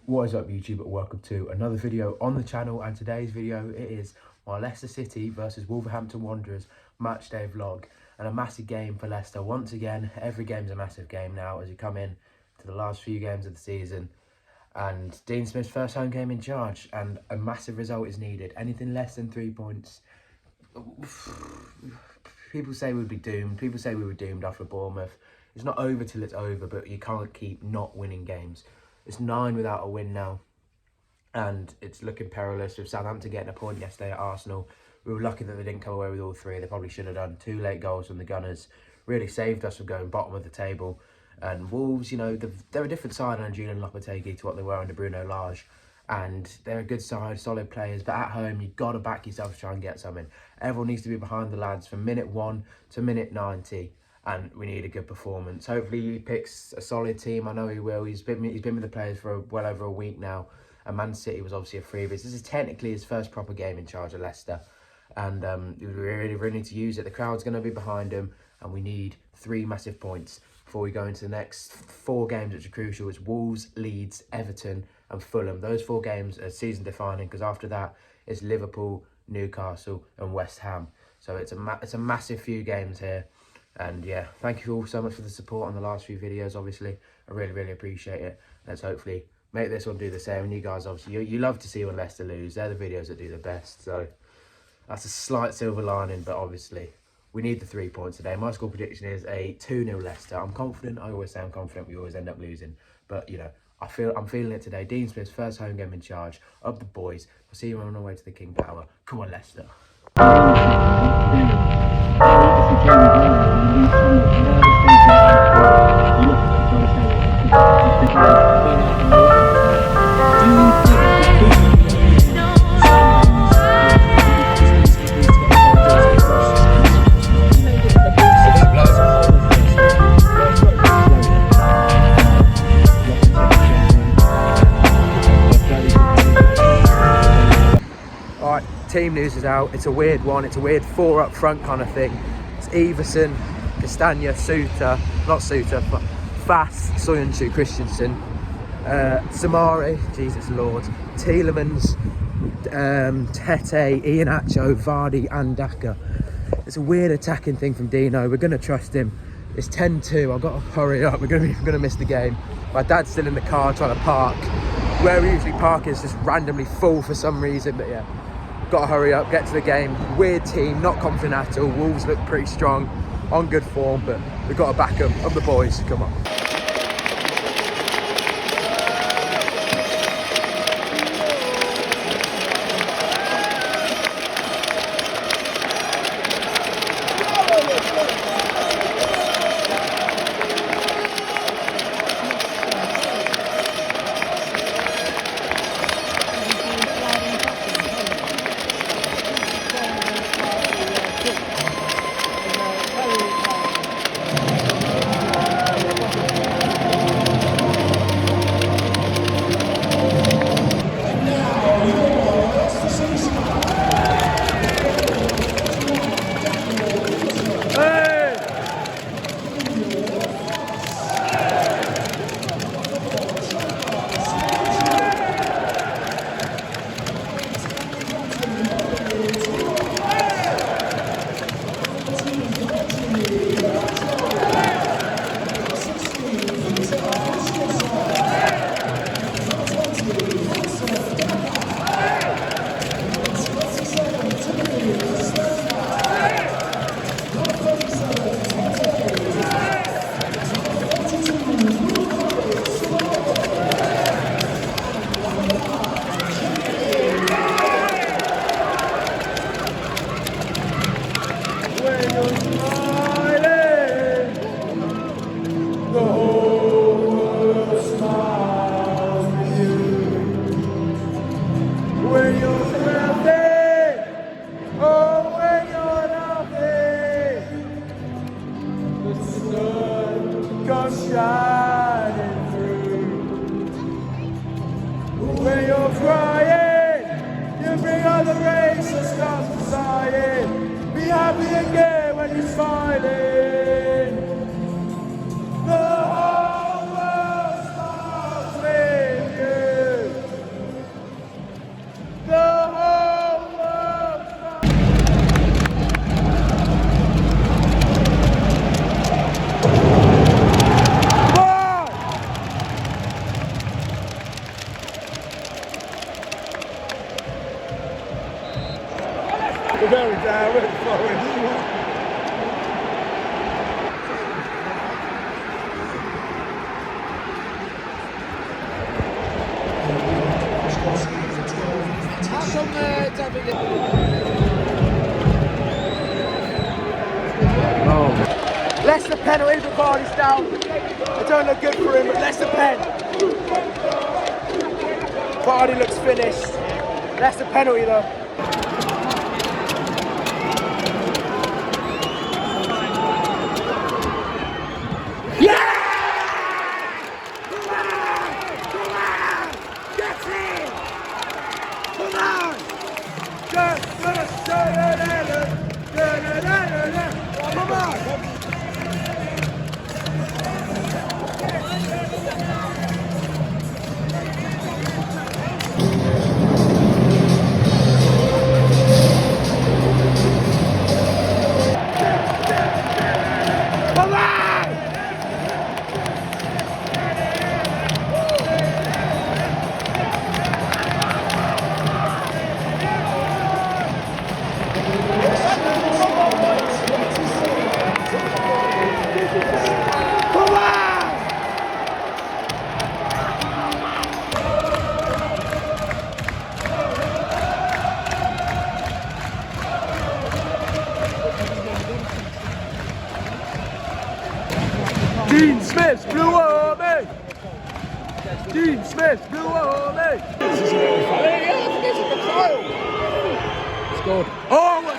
What is up, YouTube? Welcome to another video on the channel, and today's video it is my Leicester City versus Wolverhampton Wanderers match day vlog, and a massive game for Leicester. Once again, every game's a massive game now as you come in to the last few games of the season, and Dean Smith's first home game in charge, and a massive result is needed. Anything less than 3 points, people say we'd be doomed. People say we were doomed after Bournemouth. It's not over till it's over, but you can't keep not winning games. It's 9 without a win now, and it's looking perilous with Southampton getting a point yesterday at Arsenal. We were lucky that they didn't come away with all three. They probably should have done. 2 late goals from the Gunners really saved us from going bottom of the table. And Wolves, you know, they're a different side under Julian Lopetegui to what they were under Bruno Lage. And they're a good side, solid players, but at home, you've got to back yourself to try and get something. Everyone needs to be behind the lads from minute 1 to minute 90. And we need a good performance. Hopefully he picks a solid team. I know he will. He's been with the players for well over a week now. And Man City was obviously a freebie. This is technically his first proper game in charge of Leicester. And we really need to use it. The crowd's going to be behind him. And we need 3 massive points before we go into the next 4 games, which are crucial. It's Wolves, Leeds, Everton and Fulham. Those 4 games are season defining, because after that it's Liverpool, Newcastle and West Ham. So it's a massive few games here. And yeah, thank you all so much for the support on the last few videos. Obviously, I really appreciate it. Let's hopefully make this one do the same. And you guys, obviously, you love to see when Leicester lose. They're the videos that do the best. So that's a slight silver lining, but obviously we need the 3 points today. My score prediction is a 2-0 Leicester. I'm confident. I always say I'm confident. We always end up losing, but you know, I'm feeling it today. Dean Smith's first home game in charge. Up the boys. I'll see you on our way to the King Power. Come on, Leicester. Team news is out. It's a weird one. It's a weird 4 up front kind of thing. It's Everson, Castagna, but Fass, Soyuncu, Christensen, Samari, Jesus Lord, Tielemans, Tete, Iheanacho, Vardy and Daka. It's a weird attacking thing from Dino. We're going to trust him. It's 10-2. I've got to hurry up. We're going to miss the game. My dad's still in the car trying to park. Where we usually park is just randomly full for some reason, but yeah. Got to hurry up, get to the game. Weird team, not confident at all. Wolves look pretty strong, on good form, but we've got to back them. Up the boys, come on. When you're crying, you bring all the race and start deciding. Be happy again when you're smiling. The whole world smiles with you. We're going down, we're forward. Leicester penalty, but Vardy's down. It don't look good for him, but Leicester pen. Vardy looks finished. Leicester penalty though. Yeah! Come on! Get in! Come on! Come on! Dean Smith blew on me! Dean Smith blew on me! Scored. Oh, what?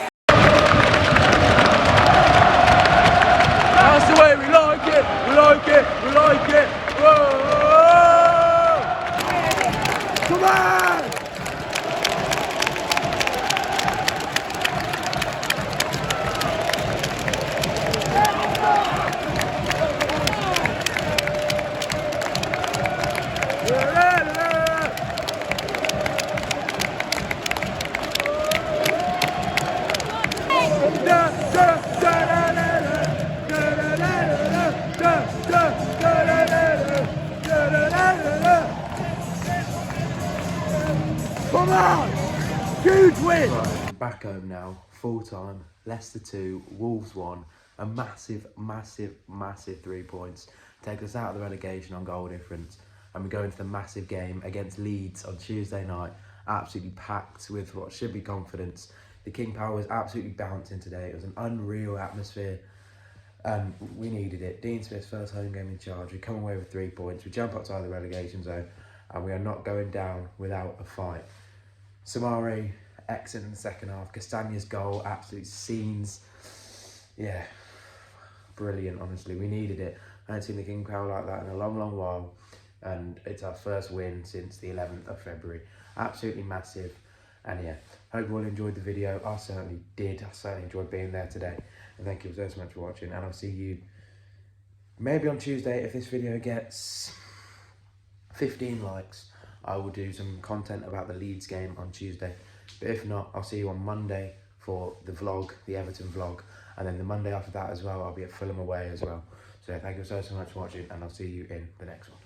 That's the way we like it! We like it! We like it! Whoa! Come on! Come on! Huge win! Right, back home now, full time, Leicester 2, Wolves 1, a massive, massive, massive 3 points. Take us out of the relegation on goal difference, and we go into the massive game against Leeds on Tuesday night, absolutely packed with what should be confidence. The King Power was absolutely bouncing today. It was an unreal atmosphere, and we needed it. Dean Smith's first home game in charge. We come away with 3 points. We jump outside the relegation zone, and we are not going down without a fight. Samari, excellent in the second half. Castagne's goal, absolute scenes. Yeah, brilliant, honestly. We needed it. I haven't seen the King Power like that in a long, long while. And it's our first win since the 11th of February. Absolutely massive. And yeah, hope you all enjoyed the video. I certainly did. I certainly enjoyed being there today. And thank you so much for watching. And I'll see you maybe on Tuesday. If this video gets 15 likes, I will do some content about the Leeds game on Tuesday. But if not, I'll see you on Monday for the vlog, the Everton vlog. And then the Monday after that as well, I'll be at Fulham away as well. So thank you so much for watching, and I'll see you in the next one.